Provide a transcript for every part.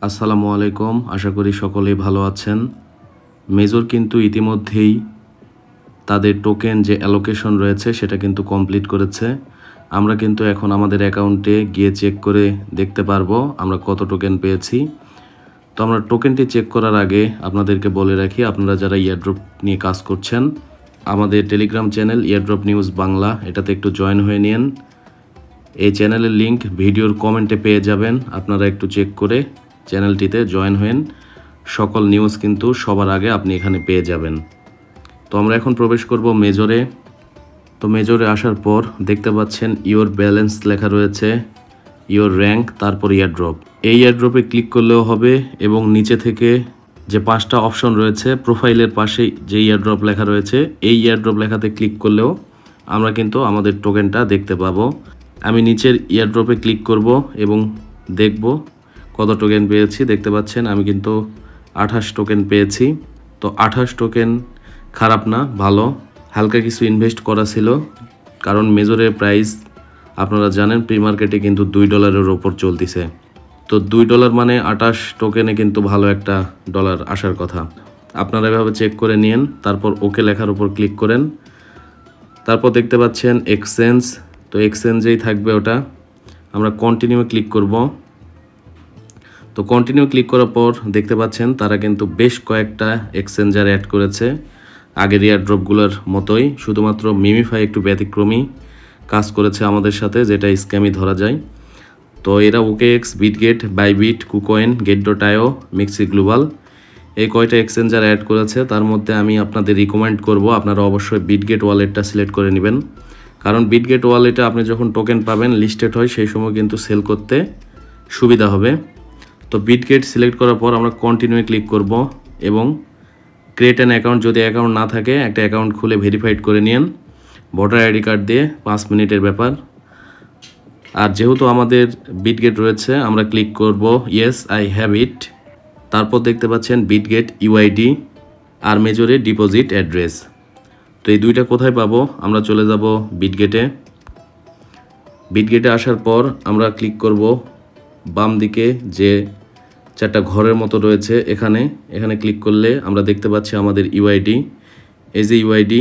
আসসালামু আলাইকুম। আশা করি সকলেই ভালো আছেন। মেজর কিন্তু ইতিমধ্যেই তাদের টোকেন যে অ্যালোকেশন রয়েছে সেটা কিন্তু কমপ্লিট করেছে। আমরা কিন্তু এখন আমাদের অ্যাকাউন্টে গিয়ে চেক করে দেখতে পারবো আমরা কত টোকেন পেয়েছি। তো আমরা টোকেনটি চেক করার আগে আপনাদেরকে বলে রাখি, আপনারা যারা ইয়ারড্রপ নিয়ে কাজ করছেন আমাদের Telegram channel airdrop news Bangla, এটাতে একটু জয়েন হয়ে নিন। এই চ্যানেলের লিংক ভিডিওর কমেন্টে পেয়ে যাবেন। আপনারা একটু চেক করে চ্যানেলটিতে জয়েন হন, সকল নিউজ কিন্তু সবার আগে আপনি এখানে পেয়ে যাবেন। তো আমরা এখন প্রবেশ করব মেজরে। তো মেজরে আসার পর দেখতে পাচ্ছেন ইওর ব্যালেন্স লেখা রয়েছে, ইওর র্যাঙ্ক, তারপর ইয়ারড্রপ। এই ইয়ারড্রপে ক্লিক করলেও হবে এবং নিচে থেকে যে 5টা অপশন রয়েছে প্রোফাইলের পাশে যে ইয়ারড্রপ লেখা রয়েছে এই ইয়ারড্রপ লেখাতে ক্লিক করলেও আমরা কিন্তু আমাদের টোকেনটা দেখতে পাবো। আমি নিচের ইয়ারড্রপে ক্লিক করব এবং দেখব কত টোকেন পেয়েছি। দেখতে পাচ্ছেন আমি কিন্তু 28 টোকেন পেয়েছি। তো 28 টোকেন খারাপ না, ভালো। হালকা কিছু ইনভেস্ট করা ছিল, কারণ মেজরের প্রাইস আপনারা জানেন প্রি মার্কেটে কিন্তু $2 ওপর চলতেছে। তো $2 মানে 28 টোকেনে কিন্তু ভালো একটা ডলার আসার কথা। আপনারা এভাবে চেক করে নিন, তারপর ওকে লেখার উপর ক্লিক করেন। তারপর দেখতে পাচ্ছেন এক্সচেঞ্জ, তো এক্সচেঞ্জেই থাকবে ওটা। আমরা কন্টিনিউ ক্লিক করব। তো কন্টিনিউ ক্লিক করার পর দেখতে পাচ্ছেন তারা কিন্তু বেশ কয়েকটা এক্সচেঞ্জার অ্যাড করেছে আগের এয়ারড্রপগুলোর মতোই, শুধুমাত্র মিমিফাই একটু ব্যতিক্রমী কাজ করেছে আমাদের সাথে, যেটা স্ক্যামই ধরা যায়। তো এরা OKX, বিটগেট, বাইবিট, কুকয়েন, গেট.io, মিক্সি গ্লোবাল, এই কয়টা এক্সচেঞ্জার অ্যাড করেছে। তার মধ্যে আমি আপনাদের রিকমেন্ড করব আপনারা অবশ্যই বিটগেট ওয়ালেটটা সিলেক্ট করে নেবেন, কারণ বিটগেট ওয়ালেটে আপনি যখন টোকেন পাবেন লিস্টেড হয় সেই সময় কিন্তু সেল করতে সুবিধা হবে। তো বিটগেট সিলেক্ট করার পর আমরা কন্টিনিউ ক্লিক করব এবং ক্রিয়েট অ্যান অ্যাকাউন্ট, যদি অ্যাকাউন্ট না থাকে একটা অ্যাকাউন্ট খুলে ভেরিফাইড করে নিন ভোটার আইডি কার্ড দিয়ে, 5 মিনিটের ব্যাপার। আর যেহেতু আমাদের বিটগেট রয়েছে আমরা ক্লিক করব ইয়েস আই হ্যাভ ইট। তারপর দেখতে পাচ্ছেন বিটগেট UID আর মেজরে ডিপোজিট অ্যাড্রেস। তো এই দুইটা কোথায় পাবো, আমরা চলে যাব বিটগেটে। বিটগেটে আসার পর আমরা ক্লিক করব বাম দিকে যে 4টা ঘরের মতো রয়েছে এখানে ক্লিক করলে আমরা দেখতে পাচ্ছি আমাদের UID, এই যে UID।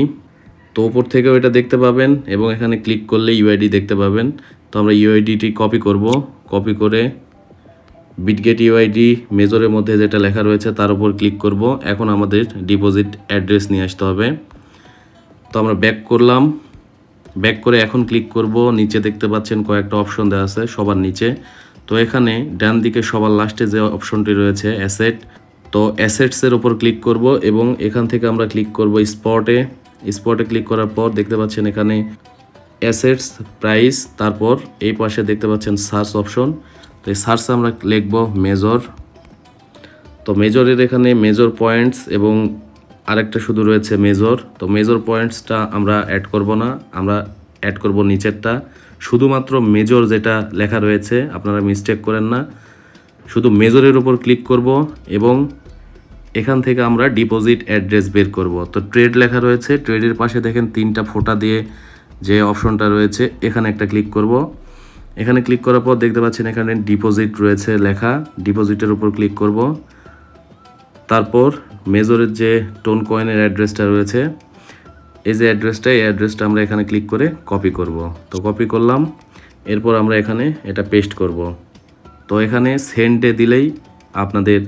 তো উপর থেকেও এটা দেখতে পাবেন এবং এখানে ক্লিক করলে UID দেখতে পাবেন। তো আমরা UIDটি কপি করব, কপি করে বিটগেট UID মেজরের মধ্যে যেটা লেখা রয়েছে তার উপর ক্লিক করব। এখন আমাদের ডিপোজিট অ্যাড্রেস নিয়ে আসতে হবে। তো আমরা ব্যাক করলাম, ব্যাক করে এখন ক্লিক করব। নিচে দেখতে পাচ্ছেন কয়েকটা অপশন দেওয়া আছে সবার নিচে। তো এখানে ডান দিকে সবার লাস্টে যে অপশনটি রয়েছে অ্যাসেট, তো অ্যাসেটসের উপর ক্লিক করব এবং এখান থেকে আমরা ক্লিক করব স্পটে। স্পটে ক্লিক করার পর দেখতে পাচ্ছেন এখানে অ্যাসেটস, প্রাইস, তারপর এই পাশে দেখতে পাচ্ছেন সার্চ অপশন। তো এই সার্চে আমরা লিখব মেজর। তো মেজরের এখানে মেজর পয়েন্টস এবং আরেকটা শুধু রয়েছে মেজর। তো মেজর পয়েন্টসটা আমরা অ্যাড করব না, আমরা অ্যাড করব নিচেরটা, শুধুমাত্র মেজর যেটা লেখা রয়েছে, আপনারা মিস্টেক করেন না। শুধু মেজরের উপর ক্লিক করব এবং এখান থেকে আমরা ডিপোজিট অ্যাড্রেস বের করব। তো ট্রেড লেখা রয়েছে, ট্রেডের পাশে দেখেন 3টা ফোঁটা দিয়ে যে অপশনটা রয়েছে এখানে একটা ক্লিক করব। এখানে ক্লিক করার পর দেখতে পাচ্ছেন এখানে ডিপোজিট রয়েছে লেখা, ডিপোজিটের উপর ক্লিক করব। তারপর মেজরের যে টোন কয়েনের অ্যাড্রেসটা রয়েছে, এই যে অ্যাড্রেসটা, এই অ্যাড্রেসটা আমরা এখানে ক্লিক করে কপি করব। তো কপি করলাম, এরপর আমরা এখানে এটা পেস্ট করব। তো এখানে সেন্ডে দিলেই আপনাদের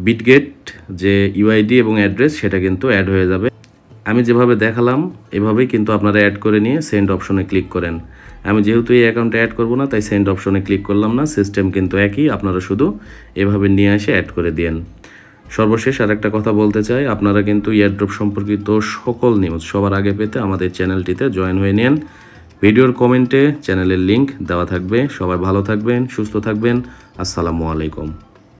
বিটগেট যে UID এবং অ্যাড্রেস সেটা কিন্তু অ্যাড হয়ে যাবে। আমি যেভাবে দেখালাম এভাবেই কিন্তু আপনারা অ্যাড করে নিয়ে সেন্ড অপশনে ক্লিক করেন। আমি যেহেতু এই অ্যাকাউন্টে অ্যাড করব না তাই সেন্ড অপশনে ক্লিক করলাম না, সিস্টেম কিন্তু একই, আপনারা শুধু এভাবে নিয়ে এসে অ্যাড করে দিন। সর্বশেষ আরেকটা কথা বলতে চাই, আপনারা কিন্তু এয়ারড্রপ সম্পর্কিত সকল নিউজ সবার আগে পেতে আমাদের চ্যানেলটিতে জয়েন হয়ে নিন। ভিডিওর কমেন্টে চ্যানেলের লিংক দেওয়া থাকবে। সবাই ভালো থাকবেন, সুস্থ থাকবেন। আসসালামু আলাইকুম।